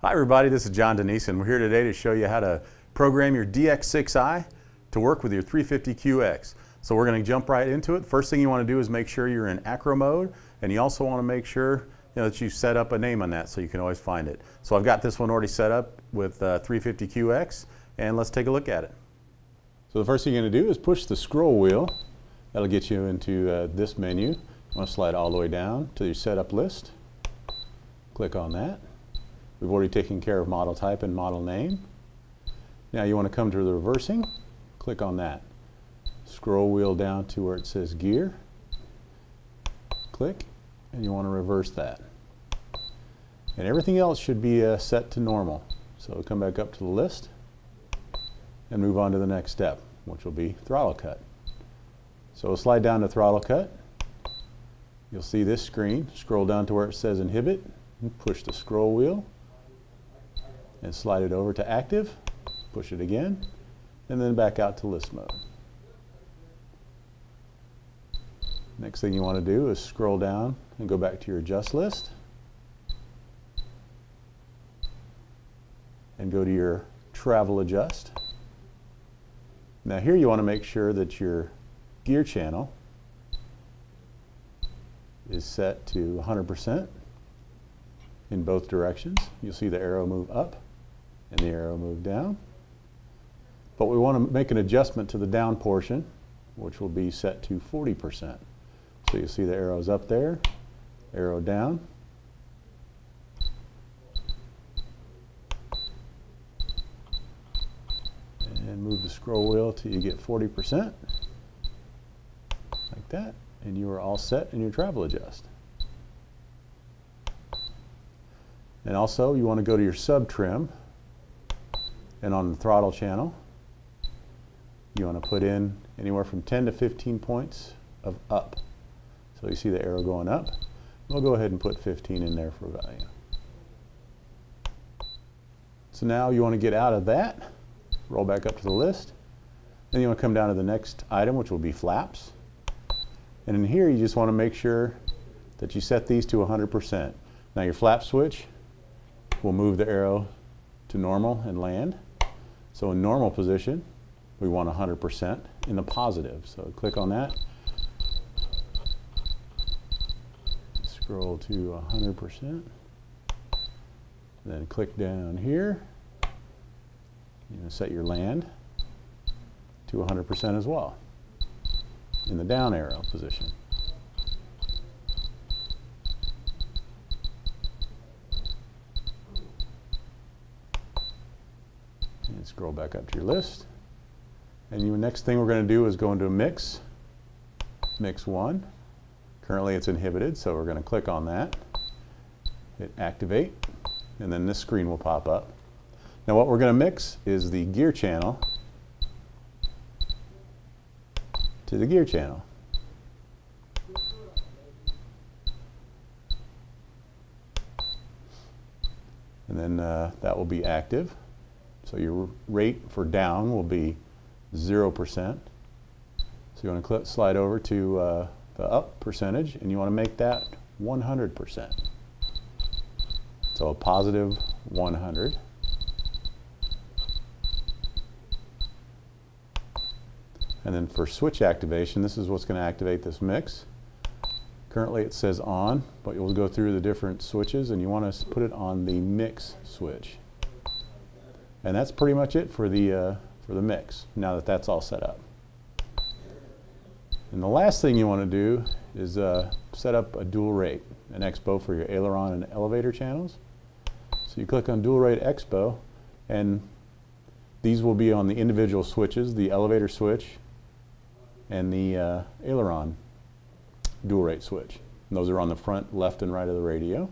Hi everybody, this is John Denise and we're here today to show you how to program your DX6i to work with your 350QX. So we're going to jump right into it. First thing you want to do is make sure you're in acro mode, and you also want to make sure that you set up a name on that so you can always find it. So I've got this one already set up with 350QX, and let's take a look at it. So the first thing you're going to do is push the scroll wheel. That'll get you into this menu. You want to slide all the way down to your setup list. Click on that. We've already taken care of model type and model name. Now you want to come to the reversing. Click on that. Scroll wheel down to where it says gear. Click, and you want to reverse that. And everything else should be set to normal. So come back up to the list and move on to the next step, which will be throttle cut. So we'll slide down to throttle cut. You'll see this screen. Scroll down to where it says inhibit and push the scroll wheel and slide it over to active. Push it again and then back out to list mode. Next thing you want to do is scroll down and go back to your adjust list and go to your travel adjust. Now here you want to make sure that your gear channel is set to 100% in both directions. You'll see the arrow move up and the arrow move down. But we want to make an adjustment to the down portion, which will be set to 40%. So you see the arrows up there, arrow down. And move the scroll wheel till you get 40%, like that, and you are all set in your travel adjust. And also you want to go to your sub trim, and on the throttle channel you want to put in anywhere from 10 to 15 points of up. So you see the arrow going up. We'll go ahead and put 15 in there for value. So now you want to get out of that, roll back up to the list, then you want to come down to the next item, which will be flaps. And in here you just want to make sure that you set these to 100%. Now your flap switch will move the arrow to normal and land. So in normal position we want 100% in the positive. So click on that. Scroll to 100%. Then click down here. You're going to set your land to 100% as well in the down arrow position. And scroll back up to your list. And the next thing we're going to do is go into mix 1. Currently it's inhibited, so we're going to click on that, hit activate, and then this screen will pop up. Now what we're going to mix is the gear channel to the gear channel. And then that will be active. So your rate for down will be 0%. So you want to slide over to the up percentage, and you want to make that 100%. So a positive 100. And then for switch activation, this is what's going to activate this mix. Currently it says on, but you'll go through the different switches and you want to put it on the mix switch. And that's pretty much it for the mix, now that that's all set up. And the last thing you want to do is set up a dual rate, an expo for your aileron and elevator channels. So you click on dual rate expo, and these will be on the individual switches, the elevator switch and the aileron dual rate switch. And those are on the front left and right of the radio.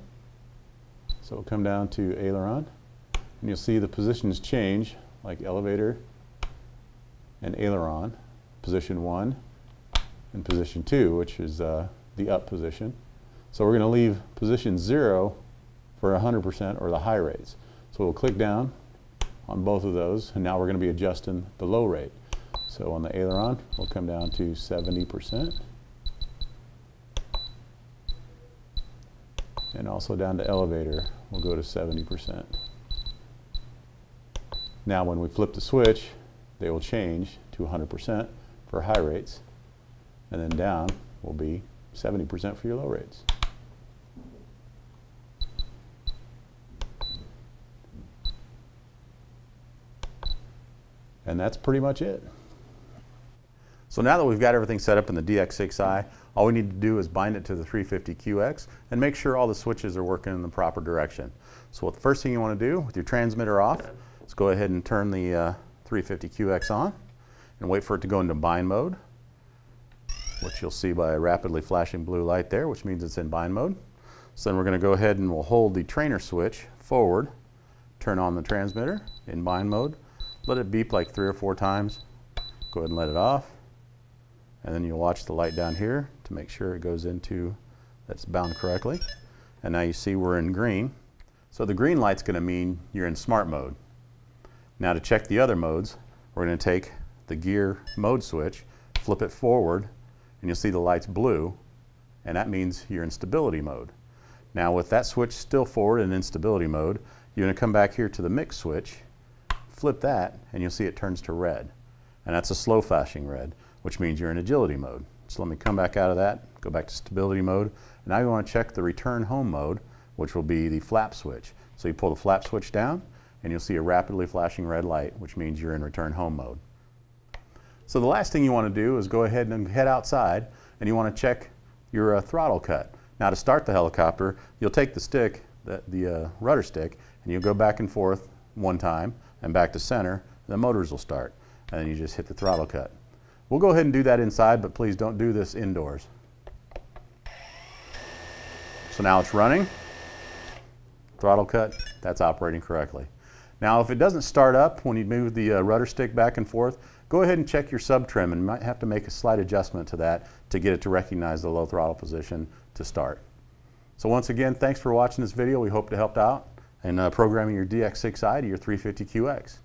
So we'll come down to aileron, and you'll see the positions change, like elevator and aileron, position 1 and position 2, which is the up position. So we're going to leave position 0 for 100% or the high rates. So we'll click down on both of those, and now we're going to be adjusting the low rate. So on the aileron we'll come down to 70%, and also down to elevator we'll go to 70%. Now when we flip the switch, they will change to 100% for high rates, and then down will be 70% for your low rates. And that's pretty much it. So now that we've got everything set up in the DX6i, all we need to do is bind it to the 350QX and make sure all the switches are working in the proper direction. So the first thing you want to do with your transmitter off is go ahead and turn the 350QX on and wait for it to go into bind mode, which you'll see by a rapidly flashing blue light there, which means it's in bind mode. So then we're going to go ahead and we'll hold the trainer switch forward, turn on the transmitter in bind mode, let it beep like 3 or 4 times, go ahead and let it off, and then you'll watch the light down here to make sure it goes into, that's bound correctly. And now you see we're in green. So the green light's going to mean you're in smart mode. Now to check the other modes, we're going to take the gear mode switch, flip it forward, and you'll see the light's blue, and that means you're in stability mode. Now with that switch still forward and in stability mode, you're going to come back here to the mix switch, flip that, and you'll see it turns to red. And that's a slow flashing red, which means you're in agility mode. So let me come back out of that, go back to stability mode. And now you want to check the return home mode, which will be the flap switch. So you pull the flap switch down, and you'll see a rapidly flashing red light, which means you're in return home mode. So the last thing you want to do is go ahead and head outside, and you want to check your throttle cut. Now to start the helicopter, you'll take the stick, the rudder stick, and you'll go back and forth 1 time, and back to center, and the motors will start. And then you just hit the throttle cut. We'll go ahead and do that inside, but please don't do this indoors. So now it's running, throttle cut, that's operating correctly. Now if it doesn't start up when you move the rudder stick back and forth, go ahead and check your sub trim, and you might have to make a slight adjustment to that to get it to recognize the low throttle position to start. So once again, thanks for watching this video. We hope to help out in programming your DX6i to your 350QX.